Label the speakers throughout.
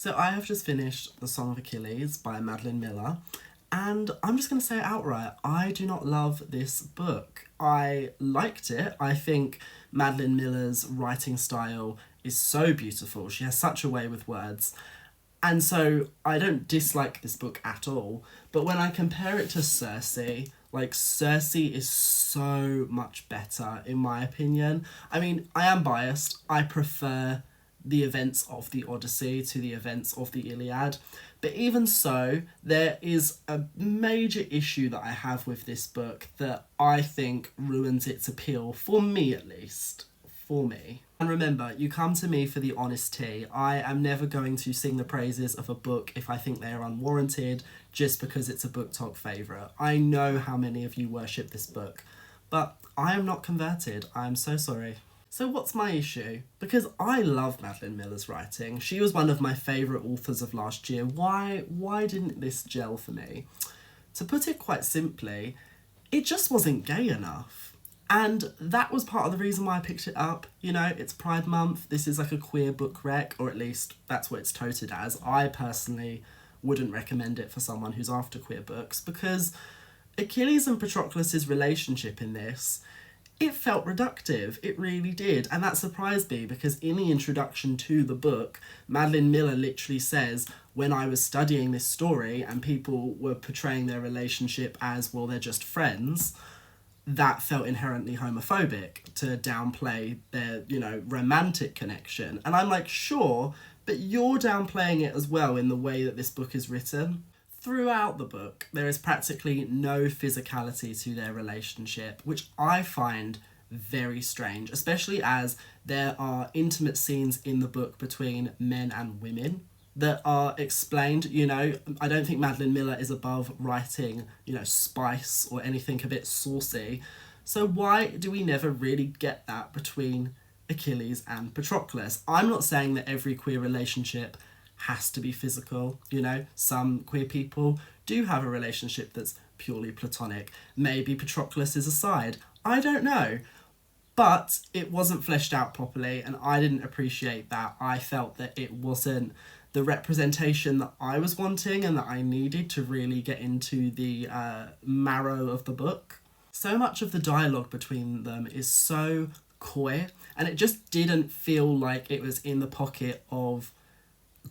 Speaker 1: So I have just finished The Song of Achilles by Madeline Miller, and I'm just going to say it outright. I do not love this book. I liked it. I think Madeline Miller's writing style is so beautiful. She has such a way with words. And so I don't dislike this book at all. But when I compare it to Circe, like Circe is so much better in my opinion. I mean, I am biased. I prefer the events of the Odyssey to the events of the Iliad. But even so, there is a major issue that I have with this book that I think ruins its appeal, for me at least. For me. And remember, you come to me for the honest tea. I am never going to sing the praises of a book if I think they are unwarranted, just because it's a book talk favourite. I know how many of you worship this book, but I am not converted. I am so sorry. So what's my issue? Because I love Madeline Miller's writing. She was one of my favourite authors of last year. Why didn't this gel for me? To put it quite simply, it just wasn't gay enough. And that was part of the reason why I picked it up. You know, it's Pride Month. This is like a queer book rec, or at least that's what it's touted as. I personally wouldn't recommend it for someone who's after queer books, because Achilles and Patroclus' relationship in this, it felt reductive. It really did. And that surprised me because in the introduction to the book, Madeline Miller literally says, when I was studying this story and people were portraying their relationship as, well, they're just friends, that felt inherently homophobic to downplay their, romantic connection. And I'm like, sure, but you're downplaying it as well in the way that this book is written. Throughout the book, there is practically no physicality to their relationship, which I find very strange, especially as there are intimate scenes in the book between men and women that are explained. I don't think Madeline Miller is above writing, spice or anything a bit saucy. So why do we never really get that between Achilles and Patroclus? I'm not saying that every queer relationship has to be physical. Some queer people do have a relationship that's purely platonic. Maybe Patroclus is a side. I don't know. But it wasn't fleshed out properly, and I didn't appreciate that. I felt that it wasn't the representation that I was wanting and that I needed to really get into the marrow of the book. So much of the dialogue between them is so coy, and it just didn't feel like it was in the pocket of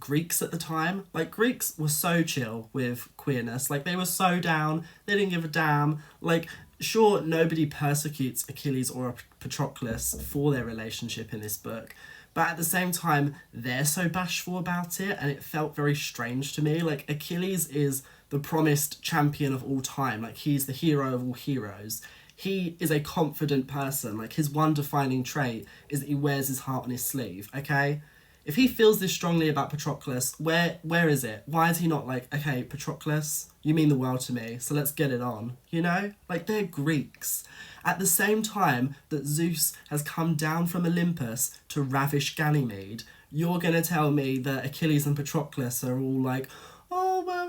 Speaker 1: Greeks at the time. Like, Greeks were so chill with queerness. Like, they were so down. They didn't give a damn. Like, sure, nobody persecutes Achilles or Patroclus for their relationship in this book, but at the same time, they're so bashful about it, and it felt very strange to me. Like, Achilles is the promised champion of all time. Like, he's the hero of all heroes. He is a confident person. Like, his one defining trait is that he wears his heart on his sleeve, okay? If he feels this strongly about Patroclus, where is it? Why is he not like, okay, Patroclus, you mean the world to me, so let's get it on, Like, they're Greeks. At the same time that Zeus has come down from Olympus to ravish Ganymede, you're going to tell me that Achilles and Patroclus are all like, oh, well,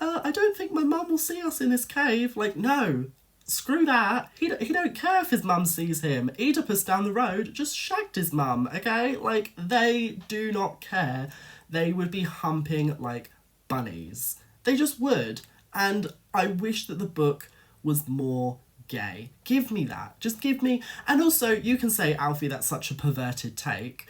Speaker 1: I don't think my mum will see us in this cave. Like, no. Screw that. He don't care if his mum sees him. Oedipus down the road just shagged his mum, okay? Like, they do not care. They would be humping like bunnies. They just would. And I wish that the book was more gay. Give me that. Just give me... And also, you can say, Alfie, that's such a perverted take.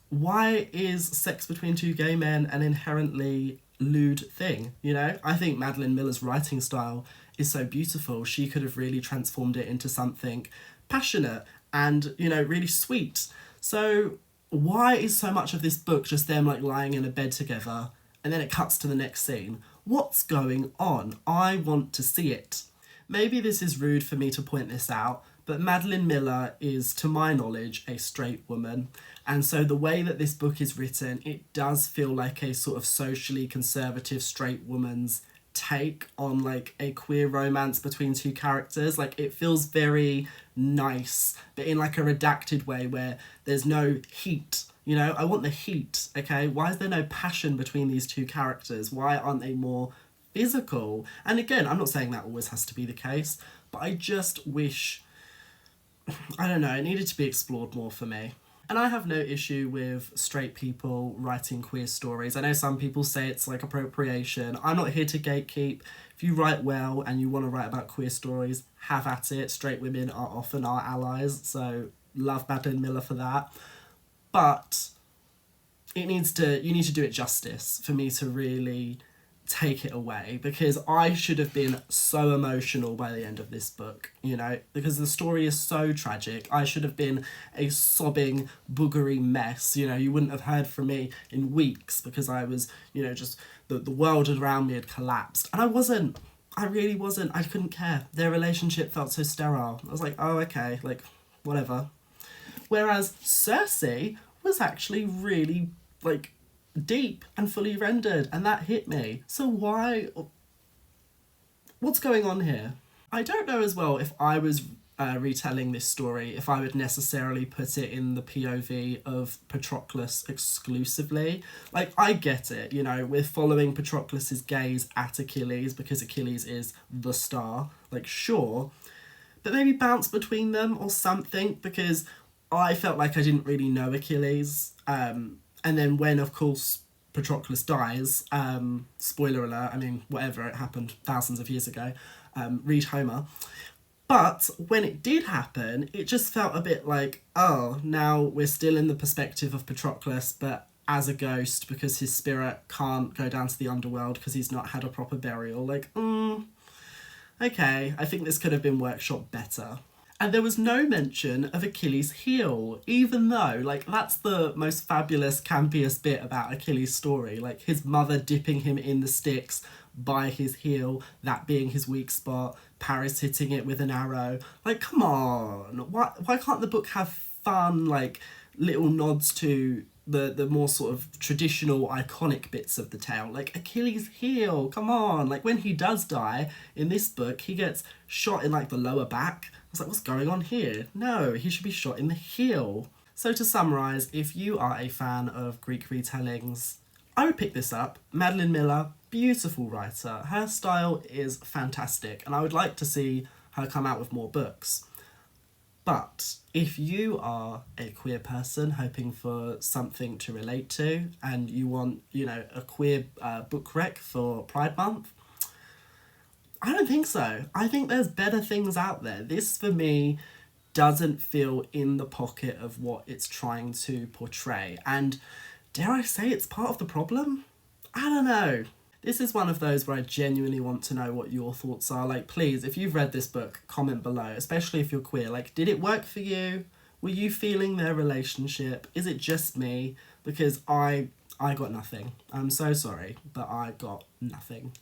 Speaker 1: Why is sex between two gay men an inherently lewd thing, I think Madeline Miller's writing style is so beautiful. She could have really transformed it into something passionate and, really sweet. So why is so much of this book just them like lying in a bed together and then it cuts to the next scene? What's going on? I want to see it. Maybe this is rude for me to point this out, but Madeline Miller is, to my knowledge, a straight woman. And so the way that this book is written, it does feel like a sort of socially conservative straight woman's take on like a queer romance between two characters. Like, it feels very nice, but in like a redacted way where there's no heat. I want the heat, okay? Why is there no passion between these two characters? Why aren't they more physical? And again, I'm not saying that always has to be the case, but I just wish, I don't know, it needed to be explored more for me. And I have no issue with straight people writing queer stories. I know some people say it's like appropriation. I'm not here to gatekeep. If you write well and you want to write about queer stories, have at it. Straight women are often our allies, so love Madeline Miller for that. But you need to do it justice for me to really take it away, because I should have been so emotional by the end of this book, because the story is so tragic. I should have been a sobbing, boogery mess. You wouldn't have heard from me in weeks because I was, just the world around me had collapsed. And I wasn't. I really wasn't. I couldn't care. Their relationship felt so sterile. I was like, oh, okay, like, whatever. Whereas Circe was actually really, like, deep and fully rendered, and that hit me. So what's going on here? I don't know as well if I was retelling this story, if I would necessarily put it in the POV of Patroclus exclusively. Like, I get it, we're following Patroclus's gaze at Achilles because Achilles is the star, like, sure, but maybe bounce between them or something, because I felt like I didn't really know Achilles. And then when, of course, Patroclus dies, spoiler alert, I mean, whatever, it happened thousands of years ago, read Homer. But when it did happen, it just felt a bit like, oh, now we're still in the perspective of Patroclus, but as a ghost, because his spirit can't go down to the underworld because he's not had a proper burial. Like, okay, I think this could have been workshopped better. And there was no mention of Achilles' heel, even though, like, that's the most fabulous, campiest bit about Achilles' story. Like, his mother dipping him in the Styx by his heel, that being his weak spot, Paris hitting it with an arrow. Like, come on. Why can't the book have fun, like, little nods to the more sort of traditional, iconic bits of the tale? Like, Achilles' heel, come on. Like, when he does die in this book, he gets shot in, like, the lower back. I was like, what's going on here? No, he should be shot in the heel. So to summarise, if you are a fan of Greek retellings, I would pick this up. Madeline Miller, beautiful writer. Her style is fantastic, and I would like to see her come out with more books. But if you are a queer person hoping for something to relate to, and you want, a queer book rec for Pride Month, I don't think so. I think there's better things out there. This, for me, doesn't feel in the pocket of what it's trying to portray. And dare I say it's part of the problem? I don't know. This is one of those where I genuinely want to know what your thoughts are. Like, please, if you've read this book, comment below, especially if you're queer. Like, did it work for you? Were you feeling their relationship? Is it just me? Because I got nothing. I'm so sorry, but I got nothing.